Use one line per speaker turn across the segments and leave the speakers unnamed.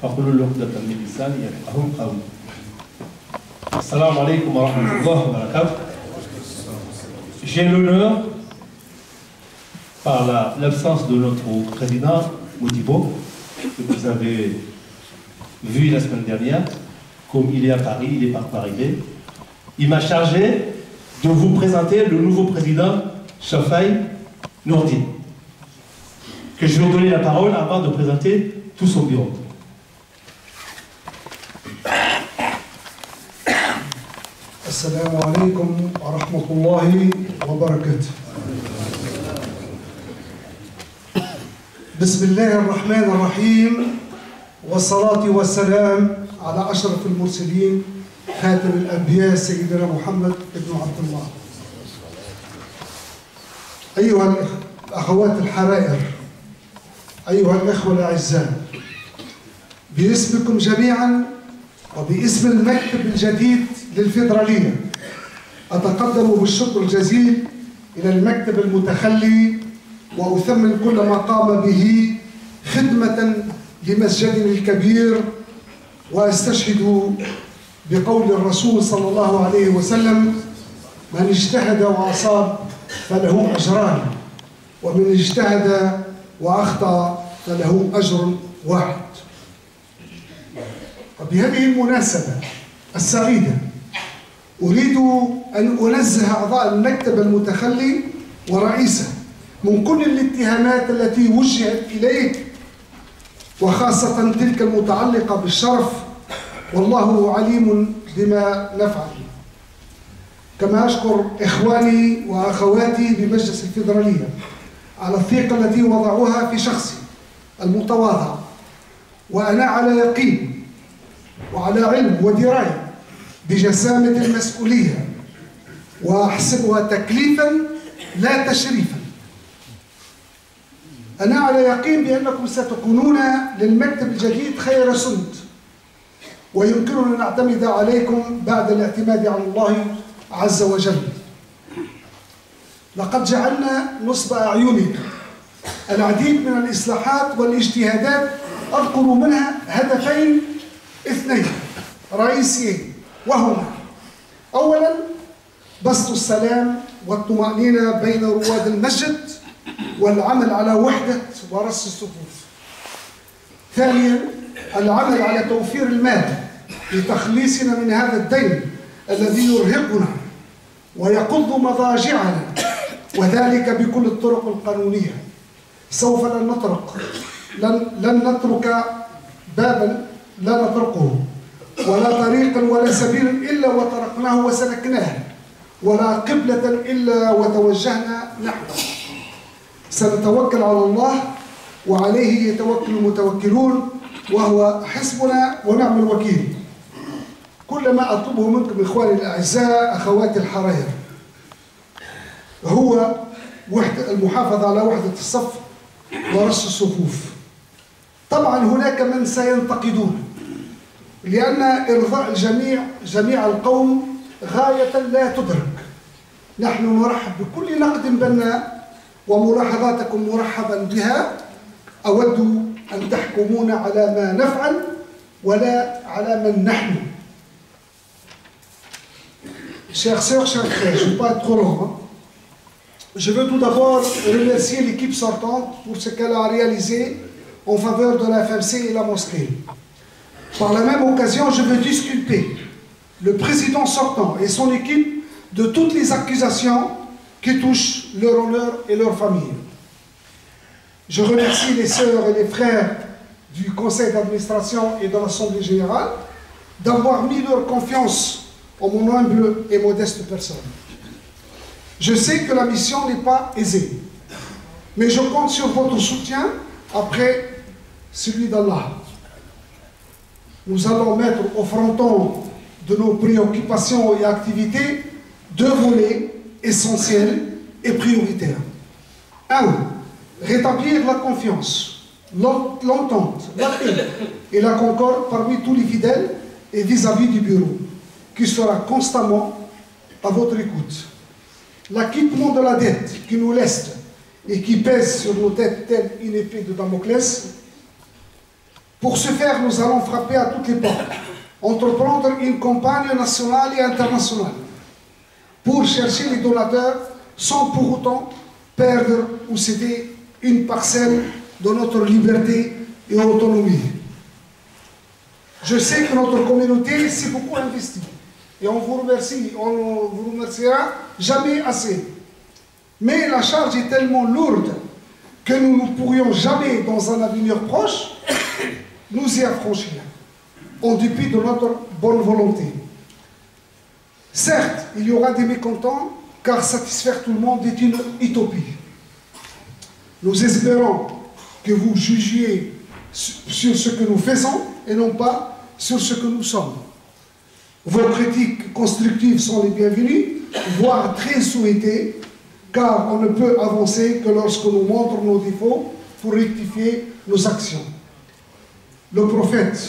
فقولوا عقدة من لساني يفقهوا قولي. Assalamu alaikum wa rahmatullahi wa barakatuh. J'ai l'honneur, par l'absence de notre président Modibo, que vous avez vu la semaine dernière, comme il est à Paris, il est par arrivé, il m'a chargé de vous présenter le nouveau président Shafai Nourdine, que je vais donner la parole avant de présenter tout son bureau.
السلام عليكم ورحمة الله وبركاته. بسم الله الرحمن الرحيم، والصلاة والسلام على أشرف المرسلين خاتم الأنبياء سيدنا محمد بن عبد الله. أيها الأخوات الحرائر، أيها الأخوة الأعزاء، باسمكم جميعا وباسم المكتب الجديد للفيدرالية أتقدم بالشكر الجزيل إلى المكتب المتخلي وأثمن كل ما قام به خدمة لمسجدنا الكبير، وأستشهد بقول الرسول صلى الله عليه وسلم: من اجتهد وأصاب فله أجران، ومن اجتهد وأخطأ فله أجر واحد. وبهذه المناسبة السعيدة أريد أن أنزه أعضاء المكتب المتخلي ورئيسه من كل الاتهامات التي وجهت إليه، وخاصة تلك المتعلقة بالشرف، والله عليم بما نفعل. كما أشكر إخواني وأخواتي بمجلس الفيدرالية على الثقة التي وضعوها في شخصي المتواضع، وأنا على يقين وعلى علم ودراية بجسامة المسؤولية، وأحسبها تكليفا لا تشريفا. أنا على يقين بأنكم ستكونون للمكتب الجديد خير سند، ويمكننا أن نعتمد عليكم بعد الاعتماد على الله عز وجل. لقد جعلنا نصب أعيننا العديد من الإصلاحات والاجتهادات، أذكر منها هدفين اثنين رئيسيين، وهما: أولا بسط السلام والطمأنينة بين رواد المسجد والعمل على وحدة ورص الصفوف. ثانيا العمل على توفير المال لتخليصنا من هذا الدين الذي يرهقنا ويقض مضاجعنا، وذلك بكل الطرق القانونية. سوف لن نترك بابا لا نطرقه، ولا طريقا ولا سبيلا إلا وطرقناه وسلكناه، ولا قبلة إلا وتوجهنا نحوه. سنتوكل على الله، وعليه يتوكل المتوكلون، وهو حسبنا ونعم الوكيل. كل ما أطلبه منكم إخواني الأعزاء أخواتي الحرائر هو المحافظة على وحدة الصف ورص الصفوف. طبعا هناك من سينتقدون، لأن إرضاء جميع القوم غاية لا تدرك. نحن نرحب بكل نقد بناء، وملاحظاتكم مرحبا بها. أود أن تحكمون على ما نفعل ولا على من نحن. Chers sœurs, chers frères, je ne vais pas être trop long. Je veux tout d'abord remercier l'équipe sortante pour ce qu'elle a réalisé en faveur de la FMC et la mosquée. Par la même occasion, je veux disculper le président sortant et son équipe de toutes les accusations qui touchent leur honneur et leur famille. Je remercie les sœurs et les frères du conseil d'administration et de l'Assemblée générale d'avoir mis leur confiance en mon humble et modeste personne. Je sais que la mission n'est pas aisée, mais je compte sur votre soutien après celui d'Allah. Nous allons mettre au fronton de nos préoccupations et activités deux volets essentiels et prioritaires. 1. Rétablir la confiance, l'entente, la paix et la concorde parmi tous les fidèles et vis-à-vis du bureau, qui sera constamment à votre écoute. L'acquittement de la dette qui nous leste et qui pèse sur nos têtes telle une épée de Damoclès. Pour ce faire, nous allons frapper à toutes les portes, entreprendre une campagne nationale et internationale pour chercher les donateurs sans pour autant perdre ou céder une parcelle de notre liberté et autonomie. Je sais que notre communauté s'est beaucoup investie et on vous remercie, on ne vous remerciera jamais assez. Mais la charge est tellement lourde que nous ne pourrions jamais, dans un avenir proche, nous y affranchir, en dépit de notre bonne volonté. Certes, il y aura des mécontents, car satisfaire tout le monde est une utopie. Nous espérons que vous jugiez sur ce que nous faisons et non pas sur ce que nous sommes. Vos critiques constructives sont les bienvenues, voire très souhaitées, car on ne peut avancer que lorsque nous montrons nos défauts pour rectifier nos actions. Le prophète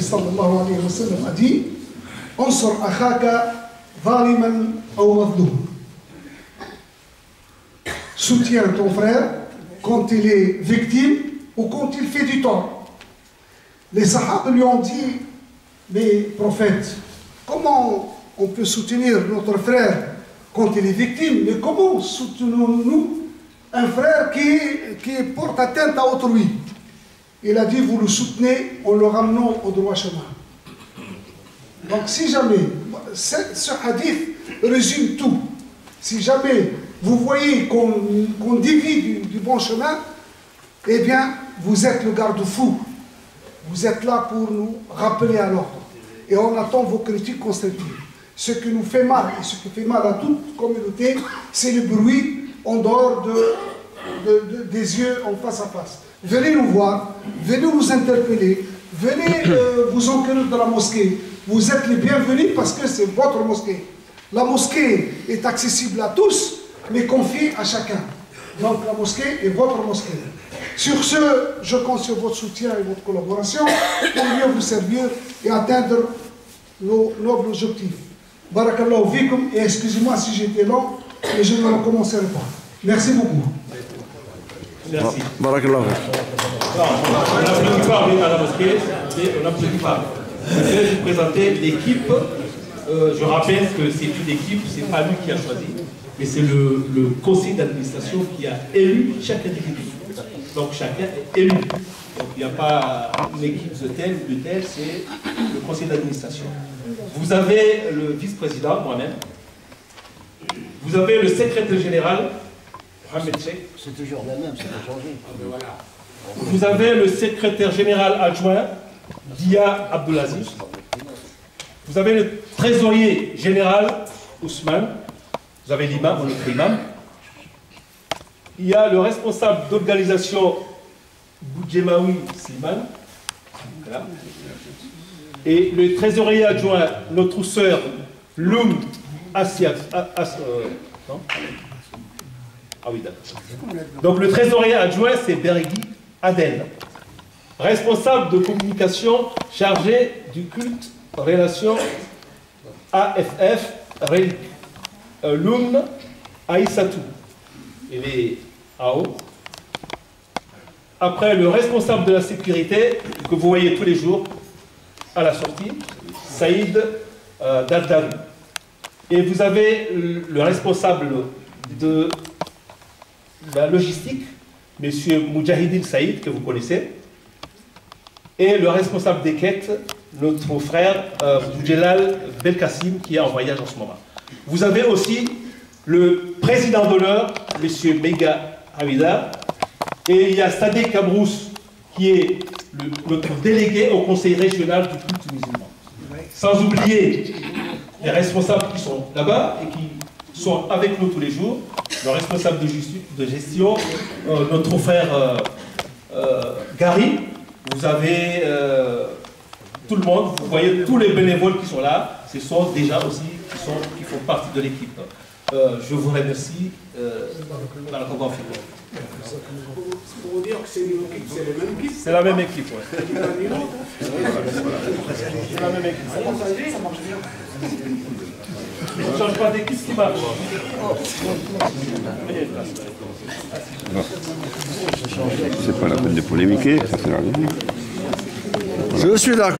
sallallahu alayhi wa sallam a dit « Ansur akhaka zaliman aw mazlum » Soutiens ton frère quand il est victime ou quand il fait du tort. Les Sahaba lui ont dit « Mais prophète, comment on peut soutenir notre frère quand il est victime, mais comment soutenons-nous un frère qui porte atteinte à autrui ?» Il a dit, vous le soutenez en le ramenant au droit chemin. Donc si jamais, ce hadith résume tout, si jamais vous voyez qu'on dévie du bon chemin, eh bien, vous êtes le garde-fou. Vous êtes là pour nous rappeler à l'ordre. Et on attend vos critiques constructives. Ce qui nous fait mal, et ce qui fait mal à toute communauté, c'est le bruit en dehors des yeux en face à face. Venez nous voir, venez nous interpeller, venez vous enquérir de la mosquée. Vous êtes les bienvenus parce que c'est votre mosquée. La mosquée est accessible à tous, mais confiée à chacun. Donc la mosquée est votre mosquée. Sur ce, je compte sur votre soutien et votre collaboration pour mieux vous servir et atteindre nos nobles objectifs. Barakallahu fikum, et excusez-moi si j'étais long, mais je ne recommencerai pas. Merci beaucoup.
Merci.
Barakallahu.
On n'applaudit pas à la mosquée, on n'applaudit pas. Je vais vous présenter l'équipe. Je rappelle que c'est une équipe, ce n'est pas lui qui a choisi, mais c'est le conseil d'administration qui a élu chaque individu. Donc chacun est élu. Donc il n'y a pas une équipe de tel ou de tel, c'est le conseil d'administration. Vous avez le vice-président, moi-même. Vous avez le secrétaire général, Mohamed Cheikh.
C'est toujours la même, ça n'a pas changé.
Vous avez le secrétaire général adjoint, Dia Abdelaziz. Vous avez le trésorier général, Ousmane. Vous avez l'imam, notre imam. Il y a le responsable d'organisation, Boudjemaoui Slimane. Voilà. Et le trésorier adjoint, notre sœur, Loum Asiat. Non? Ah oui, d'accord. Donc le trésorier adjoint, c'est Bergui Adel. Responsable de communication chargé du culte, relation AFF, Loum Aïssatou. Il est à haut. Après, le responsable de la sécurité, que vous voyez tous les jours à la sortie, Saïd Dardari. Et vous avez le responsable de la logistique, M. Moudjahidine Saïd, que vous connaissez, et le responsable des quêtes, notre frère Boudjelal Belkacim, qui est en voyage en ce moment. Vous avez aussi le président d'honneur, M. Mega Hamida, et il y a Sadek Kabrous, qui est notre délégué au conseil régional du culte musulman. Sans oublier les responsables qui sont là-bas et qui sont avec nous tous les jours, le responsable de gestion, notre frère Gary, vous avez tout le monde, vous voyez tous les bénévoles qui sont là, ce sont déjà aussi qui font partie de l'équipe. Je vous remercie.
Pour vous dire que c'est la même équipe.
C'est la même équipe, oui. C'est la même équipe. On ne change pas d'équipe, ce qui marche.
C'est pas la peine de polémiquer, ça sert à rien.
Je suis d'accord.